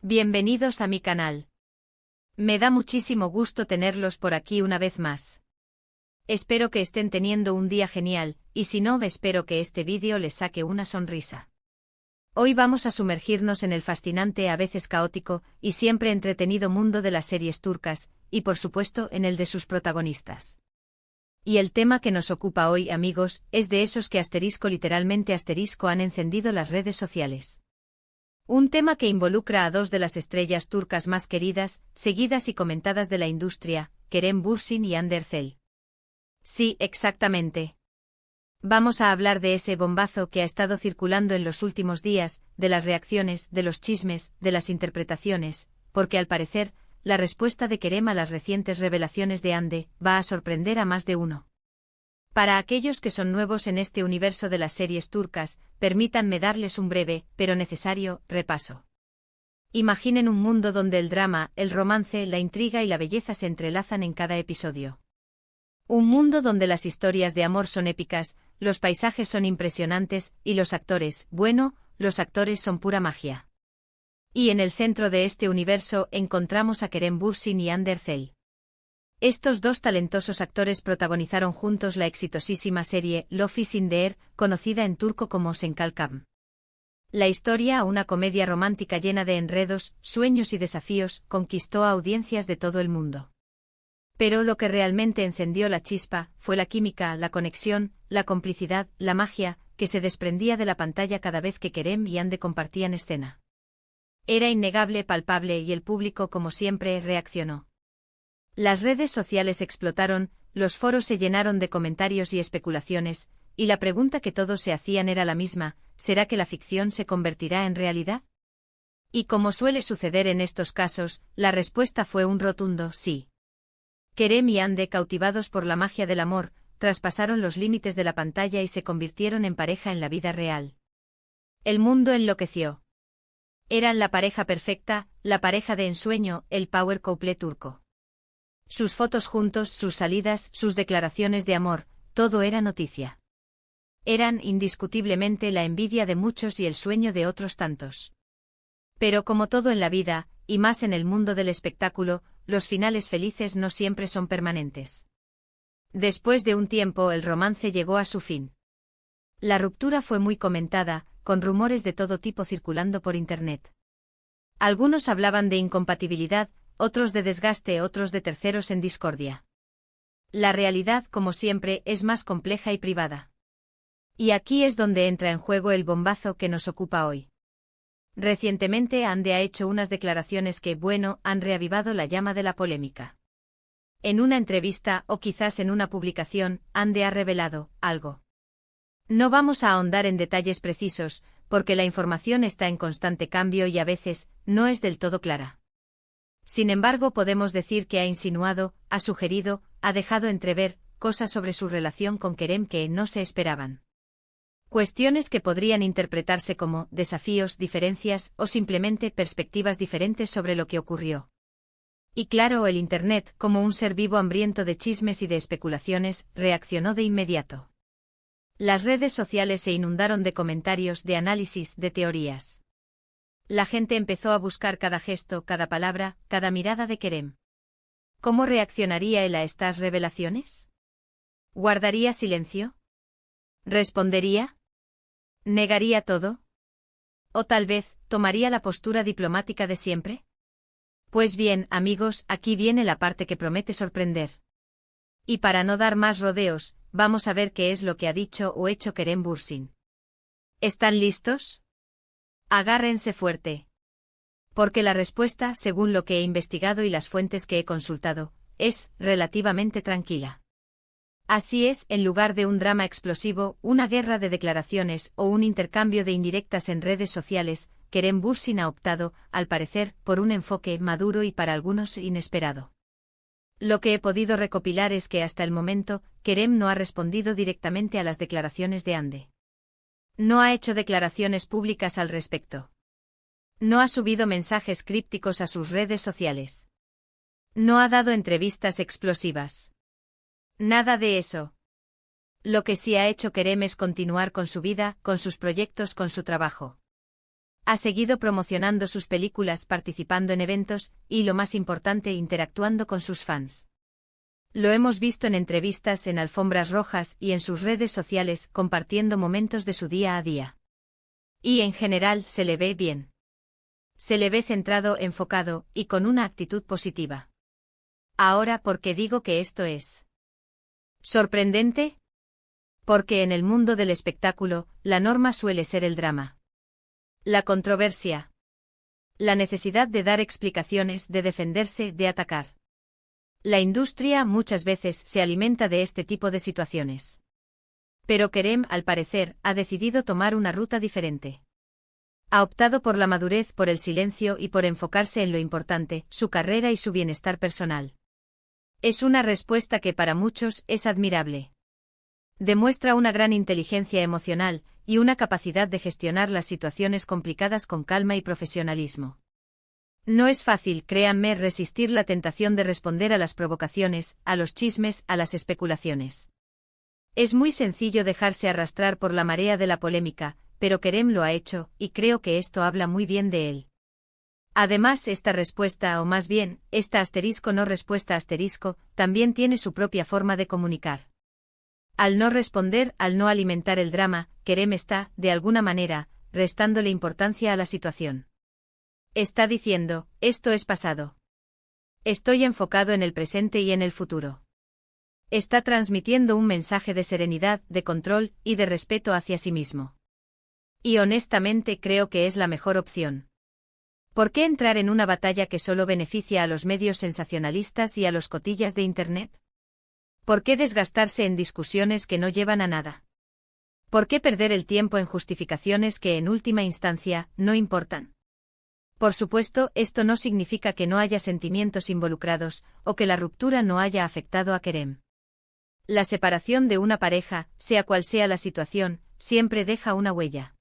Bienvenidos a mi canal. Me da muchísimo gusto tenerlos por aquí una vez más. Espero que estén teniendo un día genial, y si no, espero que este vídeo les saque una sonrisa. Hoy vamos a sumergirnos en el fascinante, a veces caótico, y siempre entretenido mundo de las series turcas, y por supuesto en el de sus protagonistas. Y el tema que nos ocupa hoy, amigos, es de esos que literalmente han encendido las redes sociales. Un tema que involucra a dos de las estrellas turcas más queridas, seguidas y comentadas de la industria, Kerem Bürsin y Hande Erçel. Sí, exactamente. Vamos a hablar de ese bombazo que ha estado circulando en los últimos días, de las reacciones, de los chismes, de las interpretaciones, porque al parecer, la respuesta de Kerem a las recientes revelaciones de Hande va a sorprender a más de uno. Para aquellos que son nuevos en este universo de las series turcas, permítanme darles un breve, pero necesario, repaso. Imaginen un mundo donde el drama, el romance, la intriga y la belleza se entrelazan en cada episodio. Un mundo donde las historias de amor son épicas, los paisajes son impresionantes, y los actores son pura magia. Y en el centro de este universo encontramos a Kerem Bürsin y Hande Erçel. Estos dos talentosos actores protagonizaron juntos la exitosísima serie Love is in the Air, conocida en turco como Senkalkam. La historia, una comedia romántica llena de enredos, sueños y desafíos, conquistó a audiencias de todo el mundo. Pero lo que realmente encendió la chispa fue la química, la conexión, la complicidad, la magia, que se desprendía de la pantalla cada vez que Kerem y Hande compartían escena. Era innegable, palpable y el público, como siempre, reaccionó. Las redes sociales explotaron, los foros se llenaron de comentarios y especulaciones, y la pregunta que todos se hacían era la misma: ¿será que la ficción se convertirá en realidad? Y como suele suceder en estos casos, la respuesta fue un rotundo sí. Kerem y Hande, cautivados por la magia del amor, traspasaron los límites de la pantalla y se convirtieron en pareja en la vida real. El mundo enloqueció. Eran la pareja perfecta, la pareja de ensueño, el power couple turco. Sus fotos juntos, sus salidas, sus declaraciones de amor, todo era noticia. Eran, indiscutiblemente, la envidia de muchos y el sueño de otros tantos. Pero como todo en la vida, y más en el mundo del espectáculo, los finales felices no siempre son permanentes. Después de un tiempo el romance llegó a su fin. La ruptura fue muy comentada, con rumores de todo tipo circulando por internet. Algunos hablaban de incompatibilidad, otros de desgaste, otros de terceros en discordia. La realidad, como siempre, es más compleja y privada. Y aquí es donde entra en juego el bombazo que nos ocupa hoy. Recientemente Hande ha hecho unas declaraciones que, han reavivado la llama de la polémica. En una entrevista, o quizás en una publicación, Hande ha revelado algo. No vamos a ahondar en detalles precisos, porque la información está en constante cambio y a veces, no es del todo clara. Sin embargo, podemos decir que ha insinuado, ha sugerido, ha dejado entrever cosas sobre su relación con Kerem que no se esperaban. Cuestiones que podrían interpretarse como desafíos, diferencias o simplemente perspectivas diferentes sobre lo que ocurrió. Y claro, el Internet, como un ser vivo hambriento de chismes y de especulaciones, reaccionó de inmediato. Las redes sociales se inundaron de comentarios, de análisis, de teorías. La gente empezó a buscar cada gesto, cada palabra, cada mirada de Kerem. ¿Cómo reaccionaría él a estas revelaciones? ¿Guardaría silencio? ¿Respondería? ¿Negaría todo? ¿O tal vez, tomaría la postura diplomática de siempre? Pues bien, amigos, aquí viene la parte que promete sorprender. Y para no dar más rodeos, vamos a ver qué es lo que ha dicho o hecho Kerem Bürsin. ¿Están listos? Agárrense fuerte. Porque la respuesta, según lo que he investigado y las fuentes que he consultado, es relativamente tranquila. Así es, en lugar de un drama explosivo, una guerra de declaraciones o un intercambio de indirectas en redes sociales, Kerem Bürsin ha optado, al parecer, por un enfoque maduro y para algunos inesperado. Lo que he podido recopilar es que hasta el momento, Kerem no ha respondido directamente a las declaraciones de Hande. No ha hecho declaraciones públicas al respecto. No ha subido mensajes crípticos a sus redes sociales. No ha dado entrevistas explosivas. Nada de eso. Lo que sí ha hecho Kerem es continuar con su vida, con sus proyectos, con su trabajo. Ha seguido promocionando sus películas, participando en eventos, y lo más importante, interactuando con sus fans. Lo hemos visto en entrevistas, en alfombras rojas y en sus redes sociales, compartiendo momentos de su día a día. Y en general, se le ve bien. Se le ve centrado, enfocado, y con una actitud positiva. Ahora, ¿por qué digo que esto es sorprendente? Porque en el mundo del espectáculo, la norma suele ser el drama. La controversia. La necesidad de dar explicaciones, de defenderse, de atacar. La industria muchas veces se alimenta de este tipo de situaciones. Pero Kerem, al parecer, ha decidido tomar una ruta diferente. Ha optado por la madurez, por el silencio y por enfocarse en lo importante, su carrera y su bienestar personal. Es una respuesta que para muchos es admirable. Demuestra una gran inteligencia emocional y una capacidad de gestionar las situaciones complicadas con calma y profesionalismo. No es fácil, créanme, resistir la tentación de responder a las provocaciones, a los chismes, a las especulaciones. Es muy sencillo dejarse arrastrar por la marea de la polémica, pero Kerem lo ha hecho, y creo que esto habla muy bien de él. Además, esta respuesta, o más bien, esta asterisco no respuesta asterisco, también tiene su propia forma de comunicar. Al no responder, al no alimentar el drama, Kerem está, de alguna manera, restándole importancia a la situación. Está diciendo, esto es pasado. Estoy enfocado en el presente y en el futuro. Está transmitiendo un mensaje de serenidad, de control y de respeto hacia sí mismo. Y honestamente creo que es la mejor opción. ¿Por qué entrar en una batalla que solo beneficia a los medios sensacionalistas y a los cotillas de Internet? ¿Por qué desgastarse en discusiones que no llevan a nada? ¿Por qué perder el tiempo en justificaciones que en última instancia no importan? Por supuesto, esto no significa que no haya sentimientos involucrados, o que la ruptura no haya afectado a Kerem. La separación de una pareja, sea cual sea la situación, siempre deja una huella.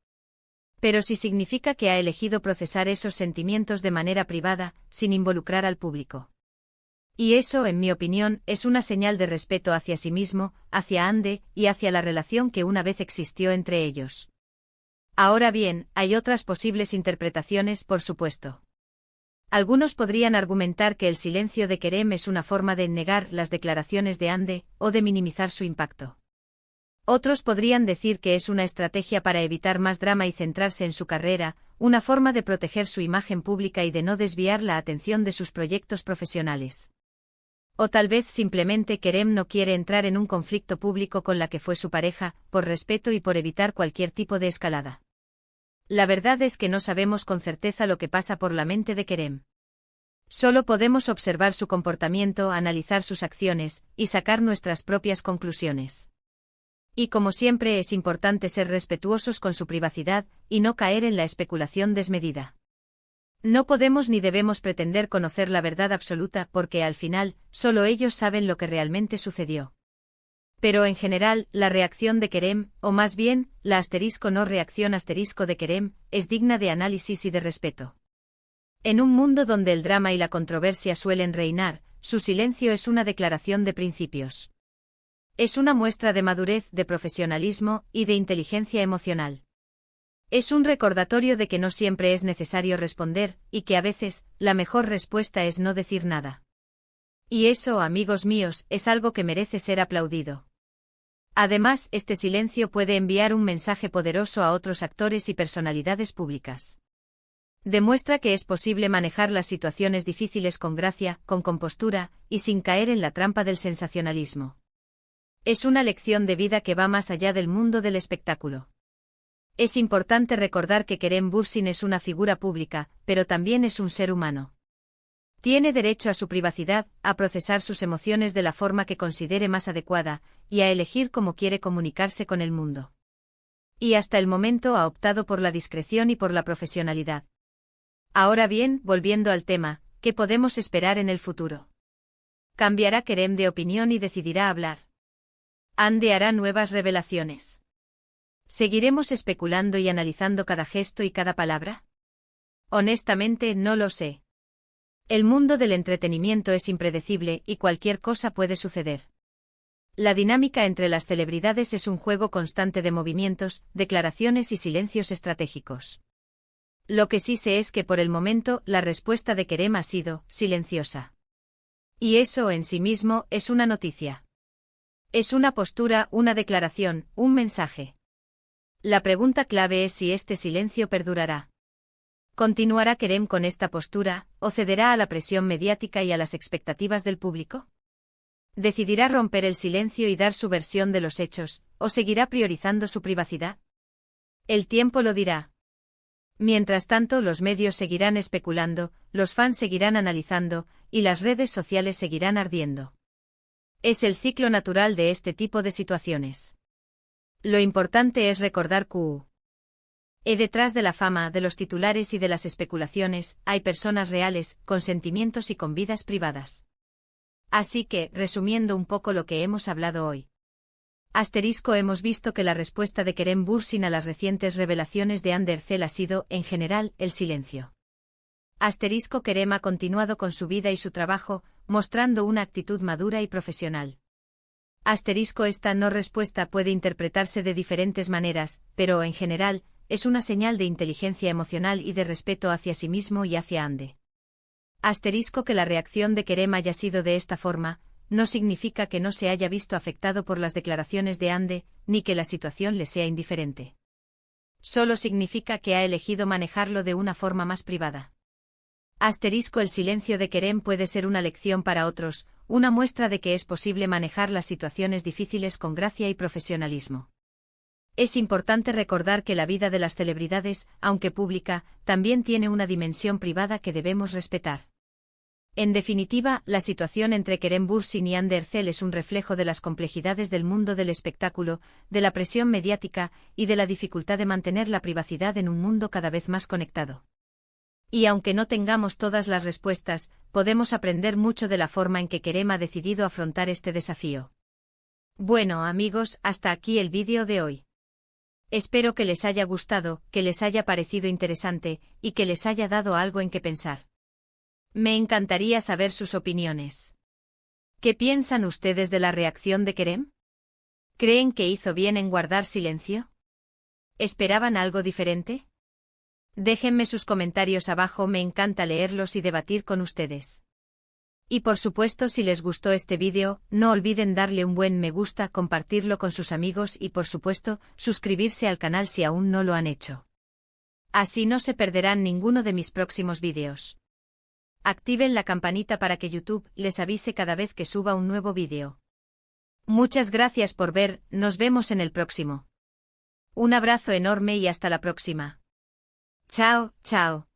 Pero si significa que ha elegido procesar esos sentimientos de manera privada, sin involucrar al público. Y eso, en mi opinión, es una señal de respeto hacia sí mismo, hacia Ande, y hacia la relación que una vez existió entre ellos. Ahora bien, hay otras posibles interpretaciones, por supuesto. Algunos podrían argumentar que el silencio de Kerem es una forma de negar las declaraciones de Ande, o de minimizar su impacto. Otros podrían decir que es una estrategia para evitar más drama y centrarse en su carrera, una forma de proteger su imagen pública y de no desviar la atención de sus proyectos profesionales. O tal vez simplemente Kerem no quiere entrar en un conflicto público con la que fue su pareja, por respeto y por evitar cualquier tipo de escalada. La verdad es que no sabemos con certeza lo que pasa por la mente de Kerem. Solo podemos observar su comportamiento, analizar sus acciones, y sacar nuestras propias conclusiones. Y como siempre es importante ser respetuosos con su privacidad, y no caer en la especulación desmedida. No podemos ni debemos pretender conocer la verdad absoluta porque al final, solo ellos saben lo que realmente sucedió. Pero en general, la reacción de Kerem, o más bien, la asterisco no reacción asterisco de Kerem, es digna de análisis y de respeto. En un mundo donde el drama y la controversia suelen reinar, su silencio es una declaración de principios. Es una muestra de madurez, de profesionalismo y de inteligencia emocional. Es un recordatorio de que no siempre es necesario responder, y que a veces, la mejor respuesta es no decir nada. Y eso, amigos míos, es algo que merece ser aplaudido. Además, este silencio puede enviar un mensaje poderoso a otros actores y personalidades públicas. Demuestra que es posible manejar las situaciones difíciles con gracia, con compostura, y sin caer en la trampa del sensacionalismo. Es una lección de vida que va más allá del mundo del espectáculo. Es importante recordar que Kerem Bürsin es una figura pública, pero también es un ser humano. Tiene derecho a su privacidad, a procesar sus emociones de la forma que considere más adecuada, y a elegir cómo quiere comunicarse con el mundo. Y hasta el momento ha optado por la discreción y por la profesionalidad. Ahora bien, volviendo al tema, ¿qué podemos esperar en el futuro? ¿Cambiará Kerem de opinión y decidirá hablar? ¿Ande hará nuevas revelaciones? ¿Seguiremos especulando y analizando cada gesto y cada palabra? Honestamente, no lo sé. El mundo del entretenimiento es impredecible y cualquier cosa puede suceder. La dinámica entre las celebridades es un juego constante de movimientos, declaraciones y silencios estratégicos. Lo que sí sé es que por el momento la respuesta de Kerem ha sido silenciosa. Y eso en sí mismo es una noticia. Es una postura, una declaración, un mensaje. La pregunta clave es si este silencio perdurará. ¿Continuará Kerem con esta postura, o cederá a la presión mediática y a las expectativas del público? ¿Decidirá romper el silencio y dar su versión de los hechos, o seguirá priorizando su privacidad? El tiempo lo dirá. Mientras tanto, los medios seguirán especulando, los fans seguirán analizando, y las redes sociales seguirán ardiendo. Es el ciclo natural de este tipo de situaciones. Lo importante es recordar que detrás de la fama, de los titulares y de las especulaciones, hay personas reales, con sentimientos y con vidas privadas. Así que, resumiendo un poco lo que hemos hablado hoy. Hemos visto que la respuesta de Kerem Bürsin a las recientes revelaciones de Hande Erçel ha sido, en general, el silencio. Kerem ha continuado con su vida y su trabajo, mostrando una actitud madura y profesional. Esta no respuesta puede interpretarse de diferentes maneras, pero, en general, es una señal de inteligencia emocional y de respeto hacia sí mismo y hacia Hande. Que la reacción de Kerem haya sido de esta forma, no significa que no se haya visto afectado por las declaraciones de Hande, ni que la situación le sea indiferente. Solo significa que ha elegido manejarlo de una forma más privada. El silencio de Kerem puede ser una lección para otros, una muestra de que es posible manejar las situaciones difíciles con gracia y profesionalismo. Es importante recordar que la vida de las celebridades, aunque pública, también tiene una dimensión privada que debemos respetar. En definitiva, la situación entre Kerem Bürsin y Hande Erçel es un reflejo de las complejidades del mundo del espectáculo, de la presión mediática y de la dificultad de mantener la privacidad en un mundo cada vez más conectado. Y aunque no tengamos todas las respuestas, podemos aprender mucho de la forma en que Kerem ha decidido afrontar este desafío. Bueno, amigos, hasta aquí el vídeo de hoy. Espero que les haya gustado, que les haya parecido interesante, y que les haya dado algo en que pensar. Me encantaría saber sus opiniones. ¿Qué piensan ustedes de la reacción de Kerem? ¿Creen que hizo bien en guardar silencio? ¿Esperaban algo diferente? Déjenme sus comentarios abajo, me encanta leerlos y debatir con ustedes. Y por supuesto, si les gustó este vídeo, no olviden darle un buen me gusta, compartirlo con sus amigos y por supuesto, suscribirse al canal si aún no lo han hecho. Así no se perderán ninguno de mis próximos vídeos. Activen la campanita para que YouTube les avise cada vez que suba un nuevo vídeo. Muchas gracias por ver, nos vemos en el próximo. Un abrazo enorme y hasta la próxima. Chao, chao.